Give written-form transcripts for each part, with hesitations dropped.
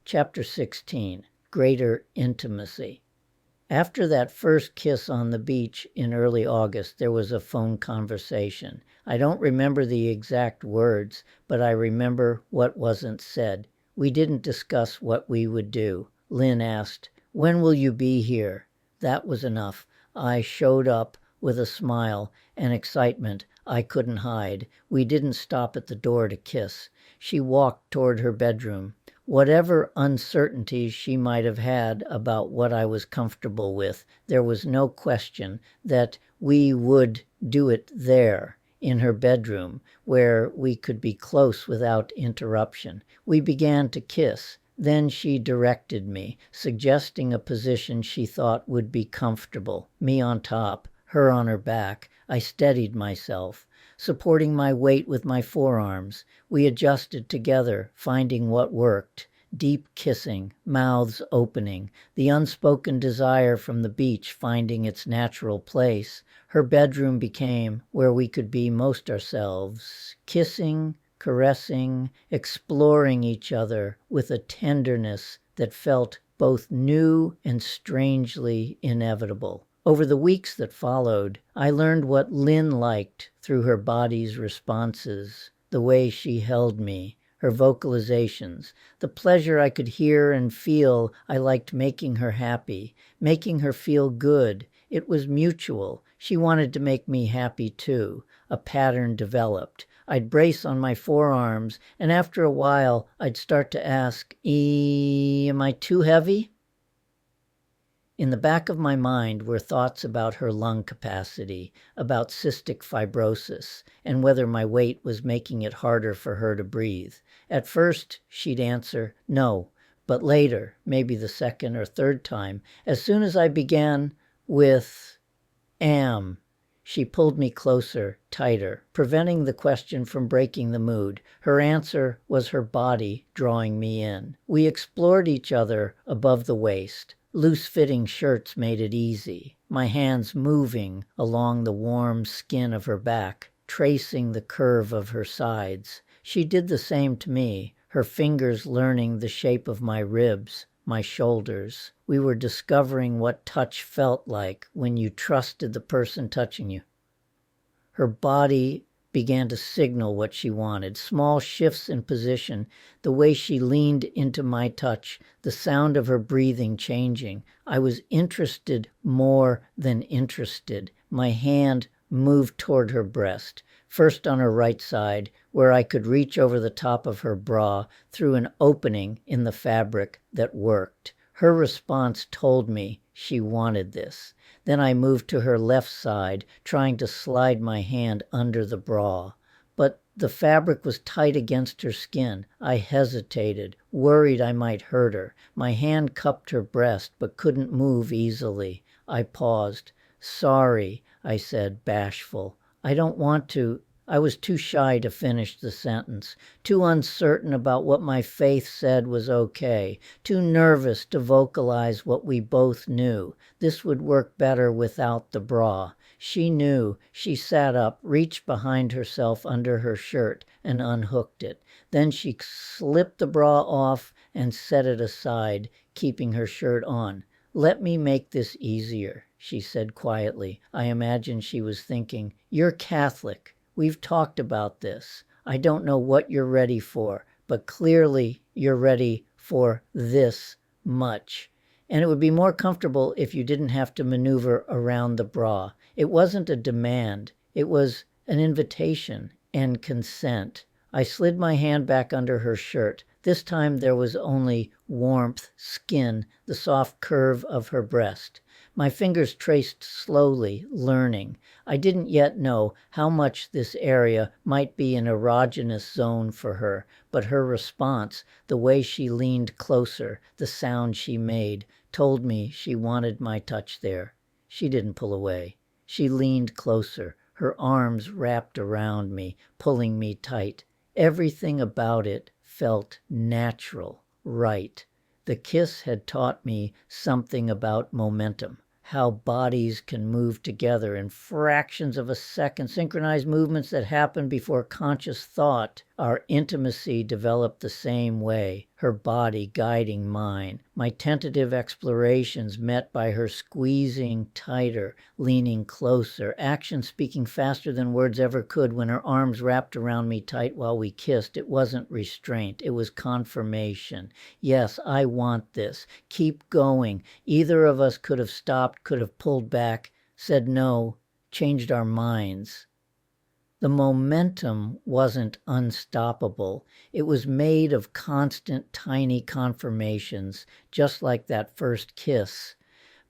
Chapter 16, Greater Intimacy. After that first kiss on the beach in early August, there was a phone conversation. I don't remember the exact words, but I remember what wasn't said. We didn't discuss what we would do. Lynn asked, "When will you be here?" That was enough. I showed up with a smile and excitement I couldn't hide. We didn't stop at the door to kiss. She walked toward her bedroom. Whatever uncertainties she might have had about what I was comfortable with, there was no question that we would do it there, in her bedroom, where we could be close without interruption. We began to kiss. Then she directed me, suggesting a position she thought would be comfortable, me on top, her on her back. I steadied myself, supporting my weight with my forearms. We adjusted together, finding what worked. Deep kissing, mouths opening, the unspoken desire from the beach finding its natural place. Her bedroom became where we could be most ourselves, kissing, caressing, exploring each other with a tenderness that felt both new and strangely inevitable. Over the weeks that followed, I learned what Lynn liked through her body's responses, the way she held me, her vocalizations, the pleasure I could hear and feel. I liked making her happy, making her feel good. It was mutual. She wanted to make me happy too. A pattern developed. I'd brace on my forearms, and after a while I'd start to ask, am I too heavy? In the back of my mind were thoughts about her lung capacity, about cystic fibrosis, and whether my weight was making it harder for her to breathe. At first, she'd answer, no, but later, maybe the second or third time, as soon as I began with am, she pulled me closer, tighter, preventing the question from breaking the mood. Her answer was her body drawing me in. We explored each other above the waist. Loose-fitting shirts made it easy, my hands moving along the warm skin of her back, tracing the curve of her sides. She did the same to me, her fingers learning the shape of my ribs, my shoulders. We were discovering what touch felt like when you trusted the person touching you. Her body began to signal what she wanted, small shifts in position, the way she leaned into my touch, the sound of her breathing changing. I was interested more than interested. My hand moved toward her breast, first on her right side, where I could reach over the top of her bra through an opening in the fabric that worked. Her response told me she wanted this. Then I moved to her left side, trying to slide my hand under the bra. But the fabric was tight against her skin. I hesitated, worried I might hurt her. My hand cupped her breast, but couldn't move easily. I paused. "Sorry," I said, bashful. "I don't want to." I was too shy to finish the sentence, too uncertain about what my faith said was okay, too nervous to vocalize what we both knew. This would work better without the bra. She knew. She sat up, reached behind herself under her shirt, and unhooked it. Then she slipped the bra off and set it aside, keeping her shirt on. "Let me make this easier," she said quietly. I imagine she was thinking, "You're Catholic. We've talked about this. I don't know what you're ready for, but clearly you're ready for this much. And it would be more comfortable if you didn't have to maneuver around the bra." It wasn't a demand. It was an invitation and consent. I slid my hand back under her shirt. This time there was only warmth, skin, the soft curve of her breast. My fingers traced slowly, learning. I didn't yet know how much this area might be an erogenous zone for her, but her response, the way she leaned closer, the sound she made, told me she wanted my touch there. She didn't pull away. She leaned closer, her arms wrapped around me, pulling me tight. Everything about it felt natural, right. The kiss had taught me something about momentum, how bodies can move together in fractions of a second, synchronized movements that happen before conscious thought Our intimacy developed the same way, her body guiding mine. My tentative explorations met by her squeezing tighter, leaning closer, action speaking faster than words ever could when her arms wrapped around me tight while we kissed. It wasn't restraint, it was confirmation. Yes, I want this. Keep going. Either of us could have stopped, could have pulled back, said no, changed our minds. The momentum wasn't unstoppable. It was made of constant tiny confirmations, just like that first kiss.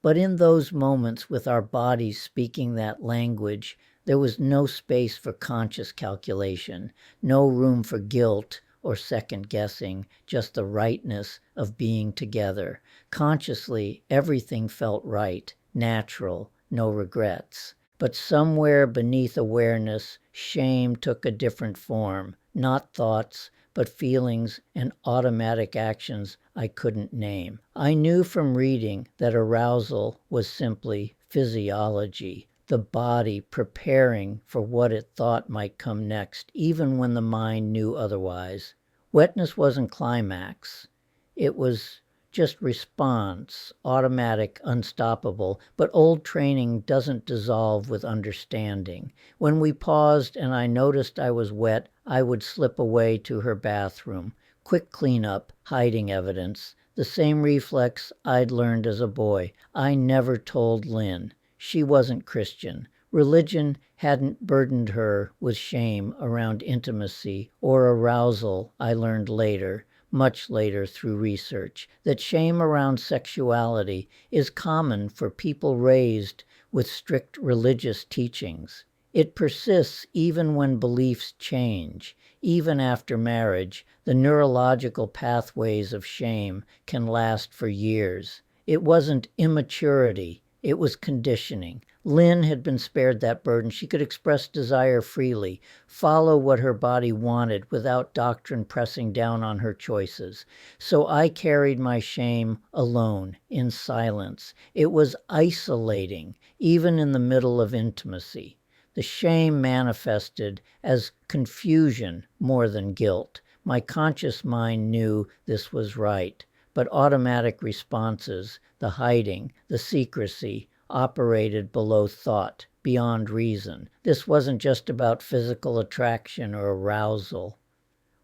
But in those moments, with our bodies speaking that language, there was no space for conscious calculation, no room for guilt or second guessing, just the rightness of being together. Consciously, everything felt right, natural, no regrets. But somewhere beneath awareness, shame took a different form, not thoughts, but feelings and automatic actions I couldn't name. I knew from reading that arousal was simply physiology, the body preparing for what it thought might come next, even when the mind knew otherwise. Wetness wasn't climax. It was just response, automatic, unstoppable, but old training doesn't dissolve with understanding. When we paused and I noticed I was wet, I would slip away to her bathroom. Quick cleanup, hiding evidence. The same reflex I'd learned as a boy. I never told Lynn. She wasn't Christian. Religion hadn't burdened her with shame around intimacy or arousal, I learned later. Much later through research, that shame around sexuality is common for people raised with strict religious teachings. It persists even when beliefs change. Even after marriage, the neurological pathways of shame can last for years. It wasn't immaturity, it was conditioning. Lynn had been spared that burden. She could express desire freely, follow what her body wanted without doctrine pressing down on her choices. So I carried my shame alone, in silence. It was isolating, even in the middle of intimacy. The shame manifested as confusion more than guilt. My conscious mind knew this was right, but automatic responses, the hiding, the secrecy, operated below thought, beyond reason. This wasn't just about physical attraction or arousal.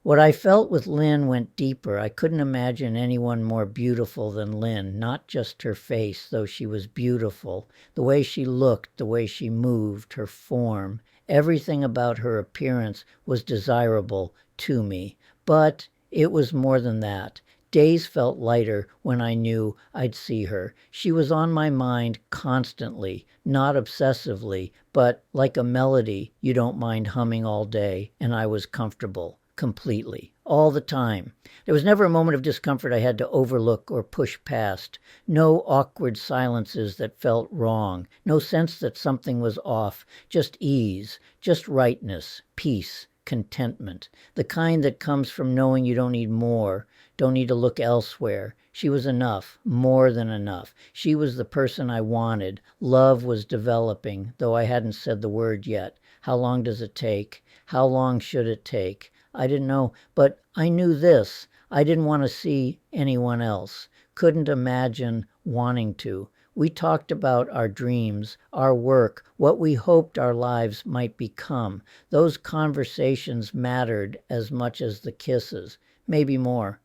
What I felt with Lynn went deeper. I couldn't imagine anyone more beautiful than Lynn, not just her face, though she was beautiful. The way she looked, the way she moved, her form, everything about her appearance was desirable to me. But it was more than that. Days felt lighter when I knew I'd see her. She was on my mind constantly, not obsessively, but like a melody you don't mind humming all day, and I was comfortable, completely, all the time. There was never a moment of discomfort I had to overlook or push past. No awkward silences that felt wrong. No sense that something was off. Just ease, just rightness, peace, contentment. The kind that comes from knowing you don't need more. Don't need to look elsewhere. She was enough, more than enough. She was the person I wanted. Love was developing, though I hadn't said the word yet. How long does it take? How long should it take? I didn't know, but I knew this. I didn't want to see anyone else. Couldn't imagine wanting to. We talked about our dreams, our work, what we hoped our lives might become. Those conversations mattered as much as the kisses, maybe more.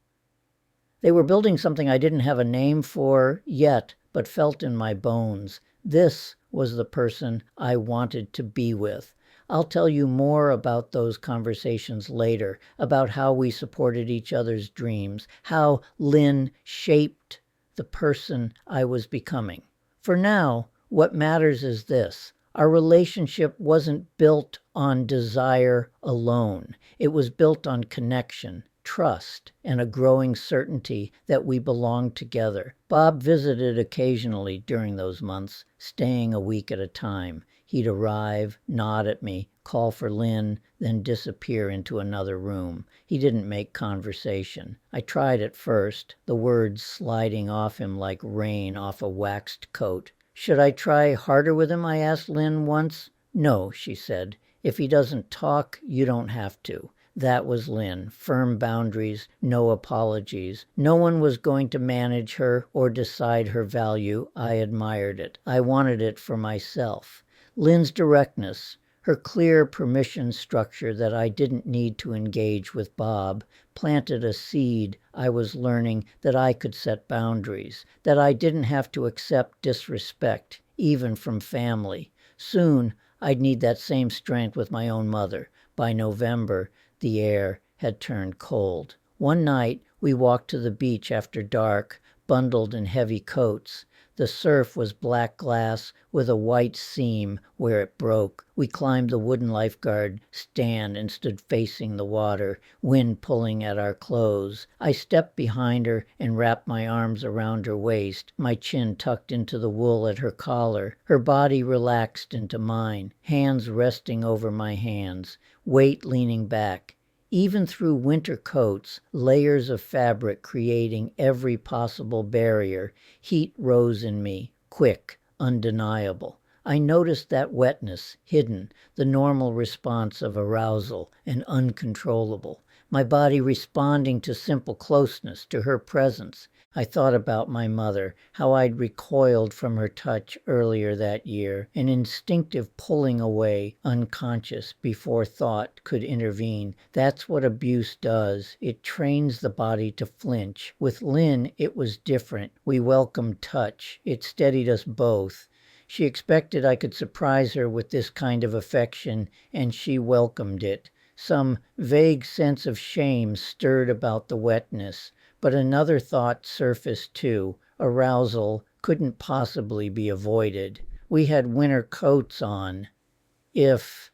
They were building something I didn't have a name for yet, but felt in my bones. This was the person I wanted to be with. I'll tell you more about those conversations later, about how we supported each other's dreams, how Lynn shaped the person I was becoming. For now, what matters is this. Our relationship wasn't built on desire alone. It was built on connection, trust, and a growing certainty that we belonged together. Bob visited occasionally during those months, staying a week at a time. He'd arrive, nod at me, call for Lynn, then disappear into another room. He didn't make conversation. I tried at first, the words sliding off him like rain off a waxed coat. Should I try harder with him, I asked Lynn once. No, she said. If he doesn't talk, you don't have to. That was Lynn. Firm boundaries, no apologies. No one was going to manage her or decide her value. I admired it. I wanted it for myself. Lynn's directness, her clear permission structure that I didn't need to engage with Bob, planted a seed. I was learning that I could set boundaries, that I didn't have to accept disrespect, even from family. Soon, I'd need that same strength with my own mother. By November, the air had turned cold. One night, we walked to the beach after dark, bundled in heavy coats. The surf was black glass with a white seam where it broke. We climbed the wooden lifeguard stand and stood facing the water, wind pulling at our clothes. I stepped behind her and wrapped my arms around her waist, my chin tucked into the wool at her collar. Her body relaxed into mine, hands resting over my hands, weight leaning back. Even through winter coats, layers of fabric creating every possible barrier, heat rose in me, quick, undeniable. I noticed that wetness, hidden, the normal response of arousal, and uncontrollable. My body responding to simple closeness, to her presence. I thought about my mother, how I'd recoiled from her touch earlier that year, an instinctive pulling away, unconscious, before thought could intervene. That's what abuse does. It trains the body to flinch. With Lynn, it was different. We welcomed touch. It steadied us both. She expected I could surprise her with this kind of affection, and she welcomed it. Some vague sense of shame stirred about the wetness. But another thought surfaced too. Arousal couldn't possibly be avoided. We had winter coats on. If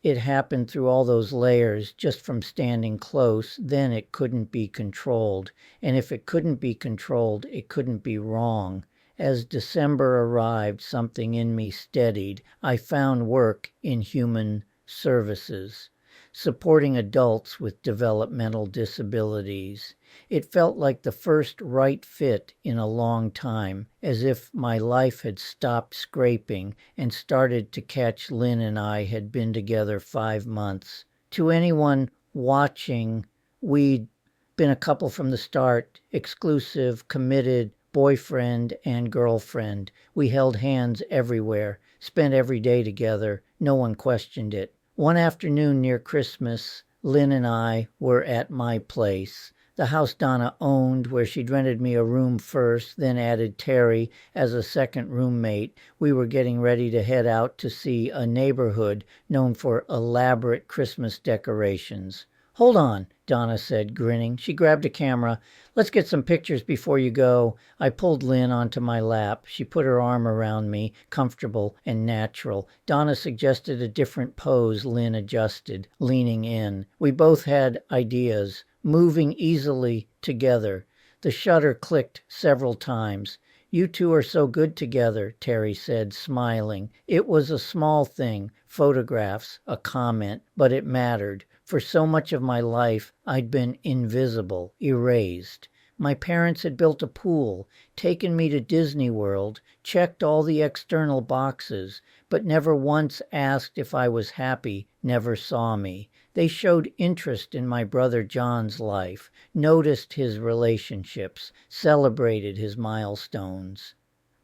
it happened through all those layers just from standing close, then it couldn't be controlled. And if it couldn't be controlled, it couldn't be wrong. As December arrived, something in me steadied. I found work in human services, supporting adults with developmental disabilities. It felt like the first right fit in a long time, as if my life had stopped scraping and started to catch. Lynn and I had been together 5 months. To anyone watching, we'd been a couple from the start, exclusive, committed, boyfriend and girlfriend. We held hands everywhere, spent every day together. No one questioned it. One afternoon near Christmas, Lynn and I were at my place, the house Donna owned, where she'd rented me a room first, then added Terry as a second roommate. We were getting ready to head out to see a neighborhood known for elaborate Christmas decorations. "Hold on," Donna said, grinning. She grabbed a camera. "Let's get some pictures before you go." I pulled Lynn onto my lap. She put her arm around me, comfortable and natural. Donna suggested a different pose. Lynn adjusted, leaning in. We both had ideas, moving easily together. The shutter clicked several times. "You two are so good together," Terry said, smiling. It was a small thing, photographs, a comment, but it mattered. For so much of my life, I'd been invisible, erased. My parents had built a pool, taken me to Disney World, checked all the external boxes, but never once asked if I was happy, never saw me. They showed interest in my brother John's life, noticed his relationships, celebrated his milestones.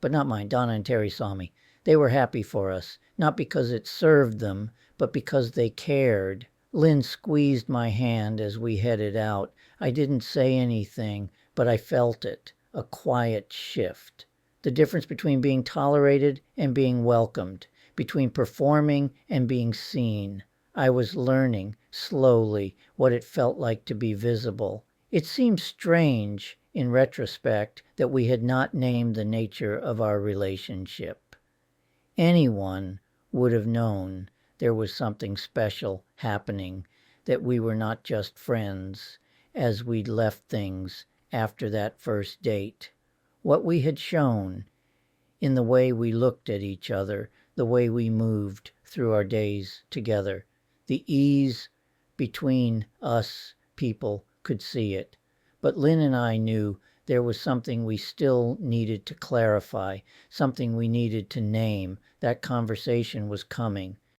But not mine. Donna and Terry saw me. They were happy for us, not because it served them, but because they cared. Lynn squeezed my hand as we headed out. I didn't say anything, but I felt it, a quiet shift. The difference between being tolerated and being welcomed, between performing and being seen. I was learning, slowly, what it felt like to be visible. It seemed strange, in retrospect, that we had not named the nature of our relationship. Anyone would have known there was something special happening, that we were not just friends, as we'd left things after that first date. What we had shown in the way we looked at each other, the way we moved through our days together. The ease between us, people could see it. But Lynn and I knew there was something we still needed to clarify, something we needed to name. That conversation was coming.